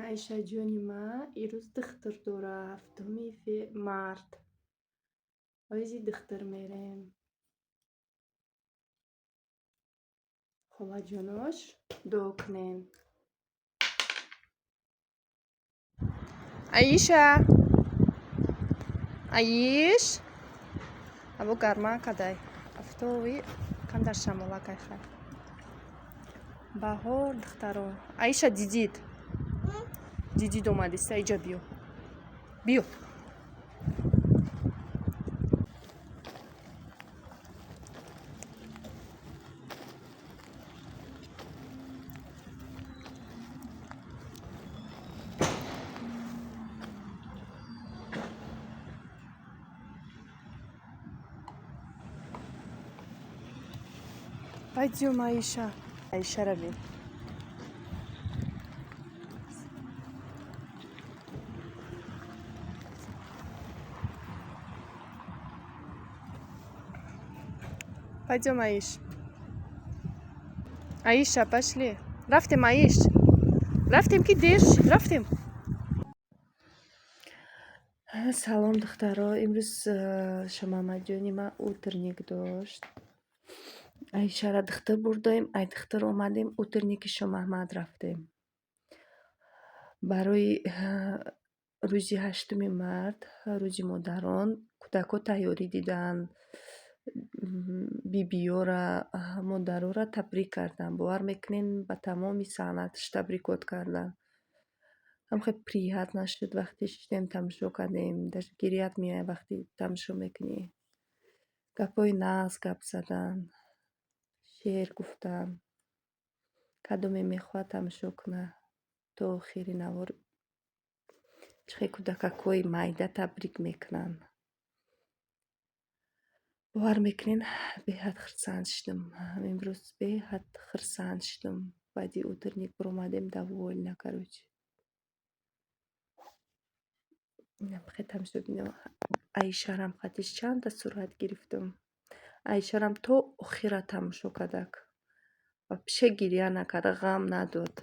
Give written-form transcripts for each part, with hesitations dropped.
Наиша ҷони ман, ирӯз духтур дора, 7 март. Оизи духтур мерем. Холаҷонош дуо кунем. Аиша! Аиш! Або гарма кадай. Афтови кандар шамола кайхай. Баҳор духтаро. Аиша дидид? Дидид омадиста, иҷа биё. Биё. Пойдём, Аиша. Аиша равим. Пойдём, Аиш. Аиша, пошли. Рафтем, Аиш. Рафтем, ки дер шуд. Рафтем. Салом, духтаро. Имрӯз Шамамаҷони ман утрник дошт. Аишара духтур бурдаем. Ай духтур омадем. Утрники Шомаҳмад рафтем. Барои рӯзи 8 март, рӯзи модарон, кӯдако тайёрӣ диданд. Бибиёра, модарора табрик карданд. Бовар мекунед, ба тамоми санъаташ табрикот карданд. ҳам хеле приятно шуд, вақте шидем, тамошо кардем. Даже гирият меояд, вақте тамошо мекунӣ. Гапҳои нағз гап заданд. Шеър гуфтанд. Кадоме мехоҳад тамошо кунад то охири навор. Чӣ хеле кӯдакакҳои майда табрик мекунанд. бовар мекунед, беҳад хурсанд шудам. Имрӯз беҳад хурсанд шудам. Баъди утрник биромадем дар Война, карочи. Хеле тамошо бинем. Аишарам хатиш чанда сурат гирифтам. Аишарам то охира тамошо кардак. Вообще гирья накард, ғам надод.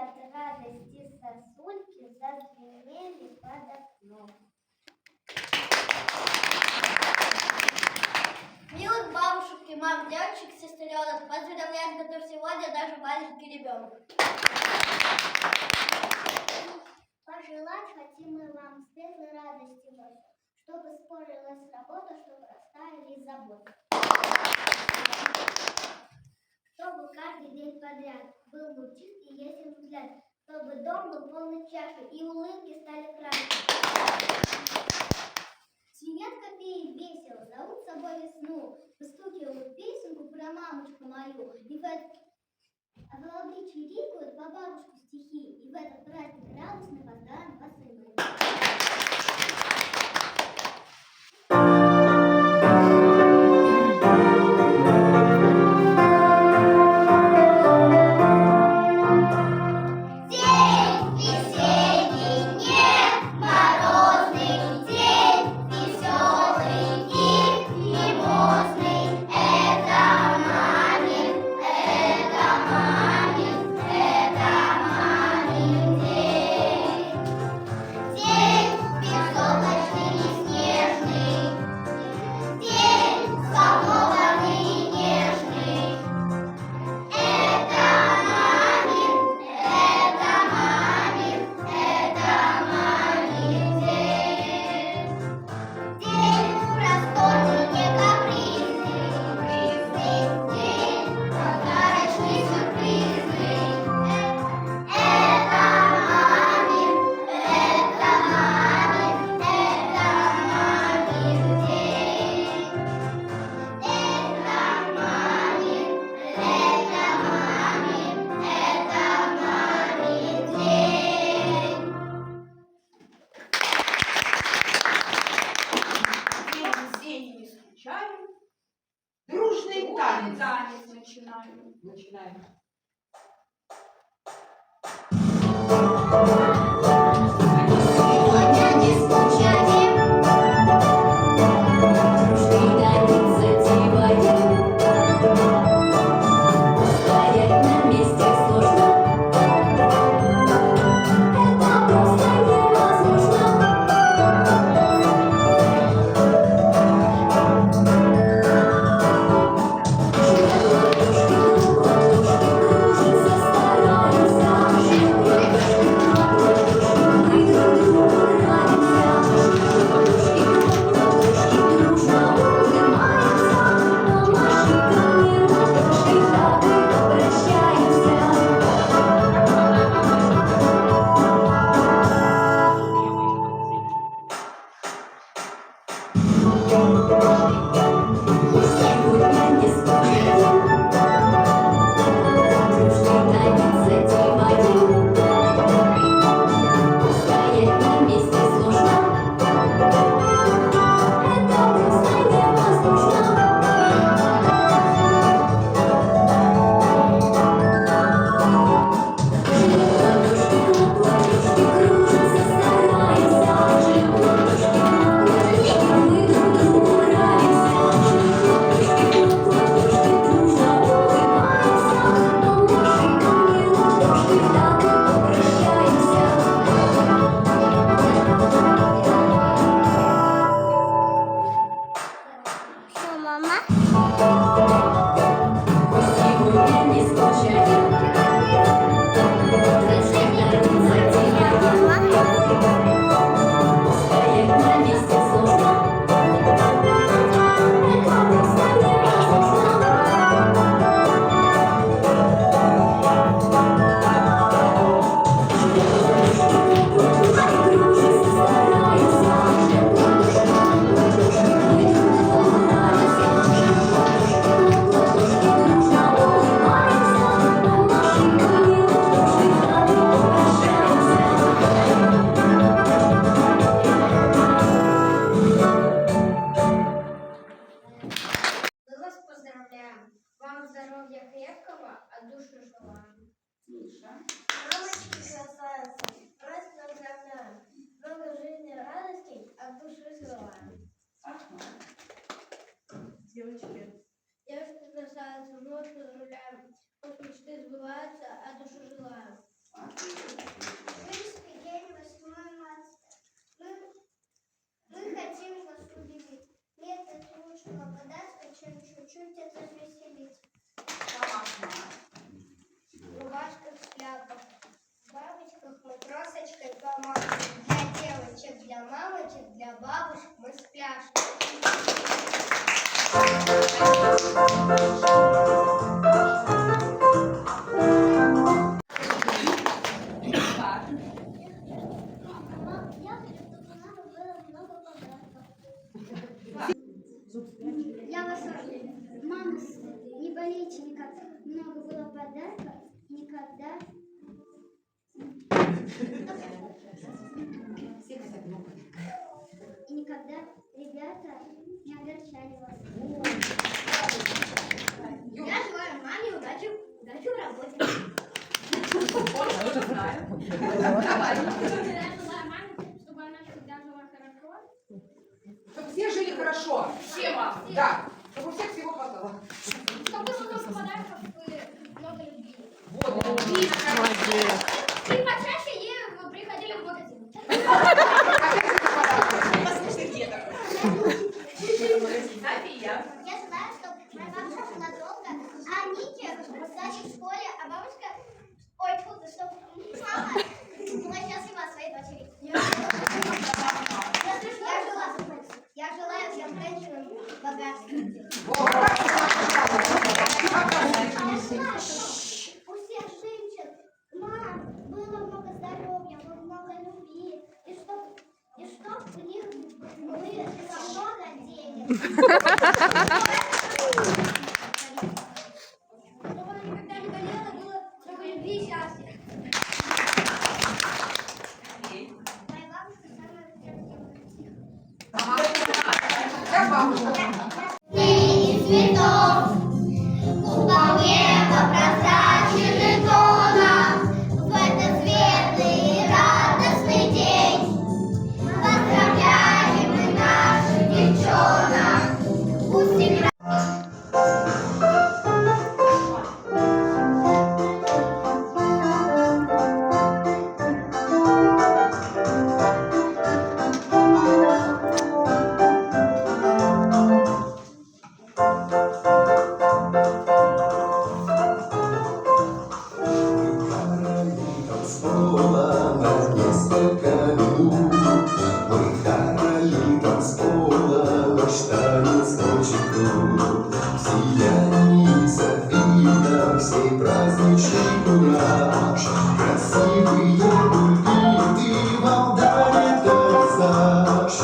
от радости сосульки зазвенели под окном. Милых бабушек и мам, девочек, сестренок, поздравляем, кто сегодня даже маленький ребенок. Пожелать хотим мы вам светлой радости вашей, чтобы спорилась работа, чтобы растаяли заботы. Чтобы каждый день подряд был лучист и ясен взгляд, чтобы дом был полный чаши и улыбки стали краше. Свинет копеет весело, зовут с собой весну, выстукивают песенку про мамочку мою, а в обличии рикают по бабушку стихи, и в этот праздник радостно поздравим вас и мы. Я хочу, чтобы у нас было много подарков. Я вас мама, не болейте никак. Много было подарков. Никогда. И никогда ребята не огорчали вас. Я желаю маме удачи в работе. Я желаю маме, чтобы она всегда жила хорошо. Чтобы все жили хорошо. Всем. Да. Чтобы у всех всего хватало. Чтобы было много подарков и много любви. Вот, отлично. Молодец. И почаще приходили в магазин. Послушных деток. София. Я желаю, чтобы моя бабушка жила долго, а Ники в садик в школе, а бабушка... Ой, круто, чтобы мама была счастлива от своей дочери. Я желаю всем женщинам богатства. У всех женщин, мам, было много здоровья, много любви, и чтоб у них было много денег. Чтобы она никогда не болела, было много любви и счастья. Моя бабушка самая Как бабушка? из цветов, купол неба прозрачный тоном, в этот светлый и радостный день поздравляем мы наших девчонок. Пусть играют. Всей праздничный кураж, красивые кульбиты вам дарит пейзаж.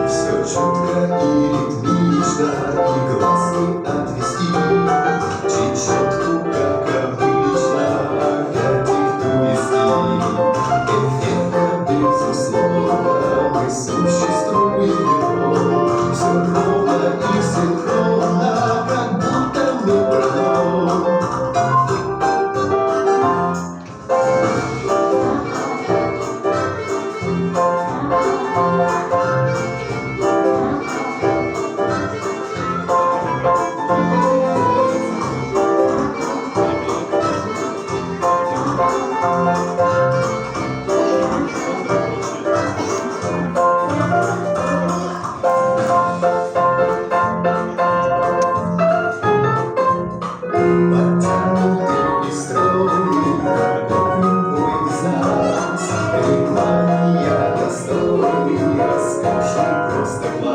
Все четко и ритмично, и глаз не отвести. Чечетку, как обычно, опять их увести. Эффектно, безусловно, мы существуем. Все ровно и синхронно, как будто мы продом. Подтянутый и стройный, готов любой из нас. Внимания достойный, расскажи просто класс.